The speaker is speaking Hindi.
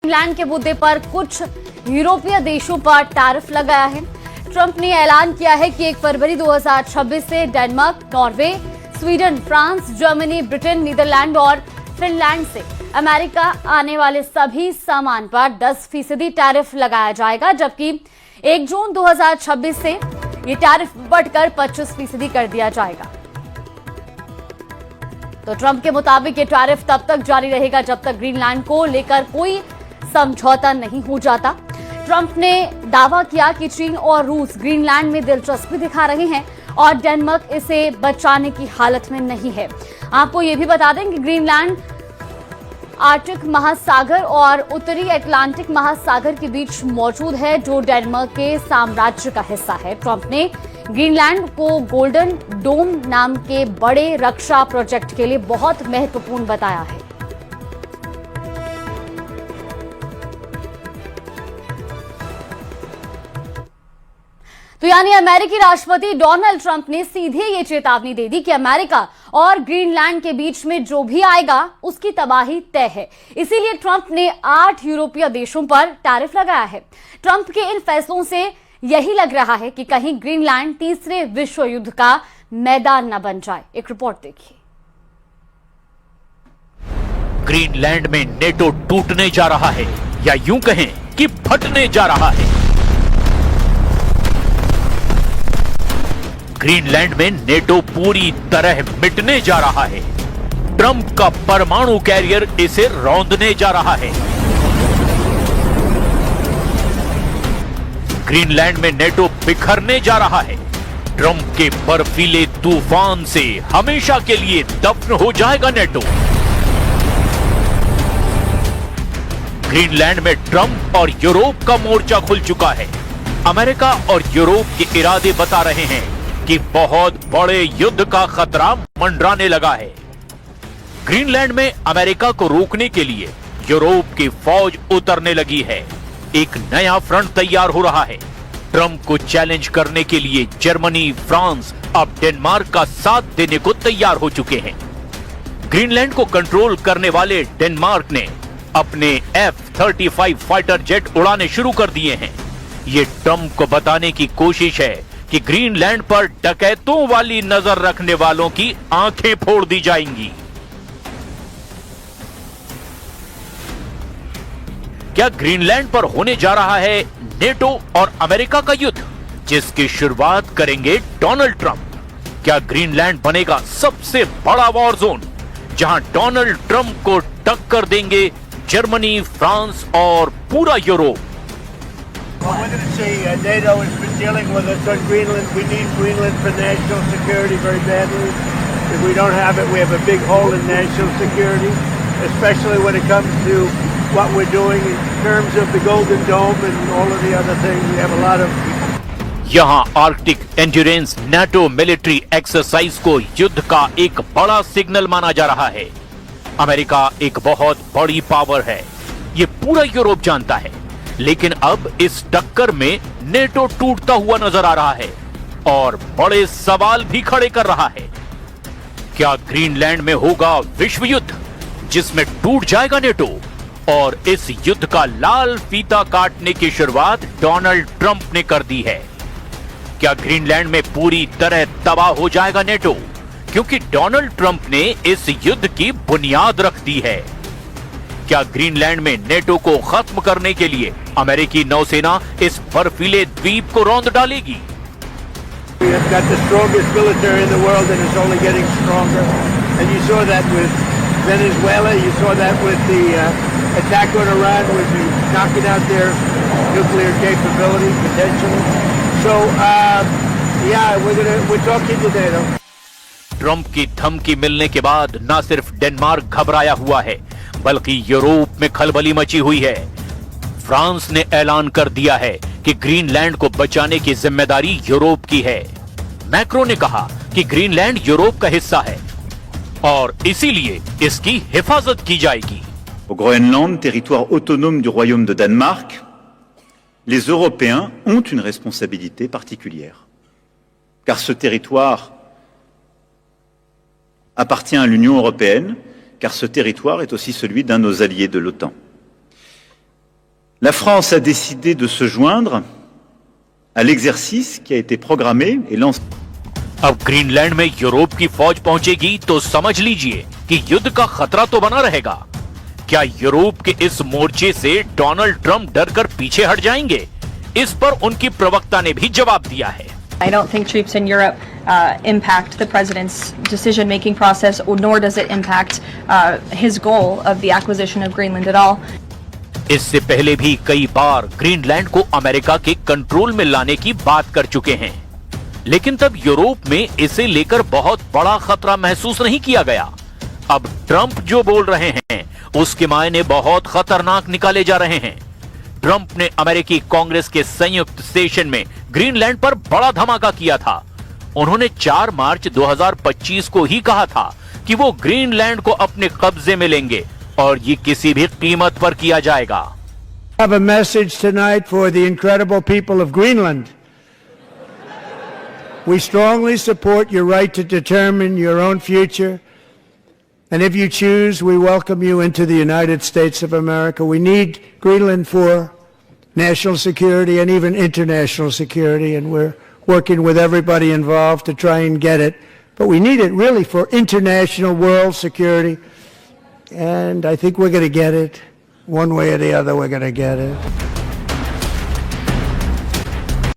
ग्रीनलैंड के मुद्दे पर कुछ यूरोपीय देशों पर टैरिफ लगाया है। ट्रंप ने ऐलान किया है कि 1 फरवरी 2026 से Denmark, Norway, Sweden, France, Germany, Britain, Netherlands और फिनलैंड से अमेरिका आने वाले सभी सामान पर 10% टैरिफ लगाया जाएगा, जबकि 1 जून 2026 से ये टैरिफ बढ़कर 25% कर दिया जाएगा। तो ट्रंप के मुताबिक ये टैरिफ तब तक जारी रहेगा जब तक ग्रीनलैंड को लेकर कोई समझौता नहीं हो जाता। ट्रंप ने दावा किया कि चीन और रूस ग्रीनलैंड में दिलचस्पी दिखा रहे हैं और डेनमार्क इसे बचाने की हालत में नहीं है। आपको ये भी बता दें कि ग्रीनलैंड आर्कटिक महासागर और उत्तरी अटलांटिक महासागर के बीच मौजूद है, जो डेनमार्क के साम्राज्य का हिस्सा है। ट्रंप ने ग्रीनलैंड को गोल्डन डोम नाम के बड़े रक्षा प्रोजेक्ट के लिए बहुत महत्वपूर्ण बताया है। तो यानी अमेरिकी राष्ट्रपति डोनाल्ड ट्रंप ने सीधे ये चेतावनी दे दी कि अमेरिका और ग्रीनलैंड के बीच में जो भी आएगा उसकी तबाही तय है। इसीलिए ट्रंप ने 8 यूरोपीय देशों पर टैरिफ लगाया है। ट्रंप के इन फैसलों से यही लग रहा है कि कहीं ग्रीनलैंड तीसरे विश्व युद्ध का मैदान न बन जाए। एक रिपोर्ट देखिए। ग्रीनलैंड में नेटो टूटने जा रहा है या यूं कहें कि फटने जा रहा है। ग्रीनलैंड में नेटो पूरी तरह मिटने जा रहा है। ट्रंप का परमाणु कैरियर इसे रौंदने जा रहा है। ग्रीनलैंड में नेटो बिखरने जा रहा है। ट्रंप के बर्फीले तूफान से हमेशा के लिए दफन हो जाएगा नेटो। ग्रीनलैंड में ट्रंप और यूरोप का मोर्चा खुल चुका है। अमेरिका और यूरोप के इरादे बता रहे हैं कि बहुत बड़े युद्ध का खतरा मंडराने लगा है। ग्रीनलैंड में अमेरिका को रोकने के लिए यूरोप की फौज उतरने लगी है। एक नया फ्रंट तैयार हो रहा है। ट्रंप को चैलेंज करने के लिए जर्मनी, फ्रांस अब डेनमार्क का साथ देने को तैयार हो चुके हैं। ग्रीनलैंड को कंट्रोल करने वाले डेनमार्क ने अपने F-35 फाइटर जेट उड़ाने शुरू कर दिए हैं। ये ट्रंप को बताने की कोशिश है कि ग्रीनलैंड पर डकैतों वाली नजर रखने वालों की आंखें फोड़ दी जाएंगी। क्या ग्रीनलैंड पर होने जा रहा है नेटो और अमेरिका का युद्ध, जिसकी शुरुआत करेंगे डोनाल्ड ट्रंप? क्या ग्रीनलैंड बनेगा सबसे बड़ा वॉर जोन, जहां डोनाल्ड ट्रंप को टक्कर देंगे जर्मनी, फ्रांस और पूरा Europe? Well, we're going to see NATO has been dealing with us on Greenland. We need Greenland for national security very badly. If we don't have it, we have a big hole in national security, especially when it comes to what we're doing in terms of the Golden Dome and all of the other things. We have a lot of... यहाँ Arctic endurance NATO military exercise को युद्ध का एक बड़ा सिग्नल माना जा रहा है। अमेरिका एक बहुत बड़ी पावर है, ये पूरा यूरोप जानता है। लेकिन अब इस टक्कर में नेटो टूटता हुआ नजर आ रहा है और बड़े सवाल भी खड़े कर रहा है। क्या ग्रीनलैंड में होगा विश्व युद्ध, जिसमें टूट जाएगा नेटो? और इस युद्ध का लाल फीता काटने की शुरुआत डोनाल्ड ट्रंप ने कर दी है। क्या ग्रीनलैंड में पूरी तरह तबाह हो जाएगा नेटो, क्योंकि डोनाल्ड ट्रंप ने इस युद्ध की बुनियाद रख दी है? क्या ग्रीनलैंड में नेटो को खत्म करने के लिए अमेरिकी नौसेना इस बर्फीले द्वीप को रौंद डालेगी? We have got the strongest military in the world and it's only getting stronger. And you saw that with Venezuela, you saw that with the attack on Iran, which is knocking out their nuclear capability potentially. So, yeah, we're talking to NATO. Trump की धमकी मिलने के बाद न सिर्फ डेनमार्क घबराया हुआ है, बल्कि यूरोप में खलबली मची हुई है। फ्रांस ने ऐलान कर दिया है कि ग्रीनलैंड को बचाने की जिम्मेदारी यूरोप की है। मैक्रो ने कहा कि ग्रीनलैंड यूरोप का हिस्सा है और इसीलिए इसकी हिफाजत की जाएगी। Au Groenland, territoire autonome du royaume de Danemark, les Européens ont une responsabilité particulière. Car ce territoire appartient à l'Union européenne, car ce territoire est aussi celui d'un de nos alliés de l'OTAN. La France a décidé de se joindre à l'exercice qui a été programmé et lancé. अब ग्रीनलैंड में यूरोप की फौज पहुंचेगी तो समझ लीजिए कि युद्ध का खतरा तो बना रहेगा। क्या यूरोप के इस मोर्चे से डोनाल्ड ट्रंप डरकर पीछे हट जाएंगे? इस पर उनकी प्रवक्ता ने भी जवाब दिया है। I don't think troops in Europe impact the president's decision-making process, nor does it impact his goal of the acquisition of Greenland at all. इससे पहले भी कई बार ग्रीनलैंड को अमेरिका के कंट्रोल में लाने की बात कर चुके हैं, लेकिन तब यूरोप में इसे लेकर बहुत बड़ा खतरा महसूस नहीं किया गया। अब ट्रंप जो बोल रहे हैं उसके मायने बहुत खतरनाक निकाले जा रहे हैं। ट्रंप ने अमेरिकी कांग्रेस के संयुक्त सेशन में ग्रीनलैंड पर बड़ा धमाका किया था। उन्होंने 4 मार्च 2025 को ही कहा था कि वो ग्रीनलैंड को अपने कब्जे में लेंगे और ये किसी भी कीमत पर किया जाएगा। I have a message tonight for the incredible people of Greenland. We strongly support your right to determine your own future. And if you choose, we welcome you into the United States of America. We need Greenland for national security and even international security, and we're working with everybody involved to try and get it. But we need it really for international world security, and I think we're going to get it. One way or the other, we're going to get it.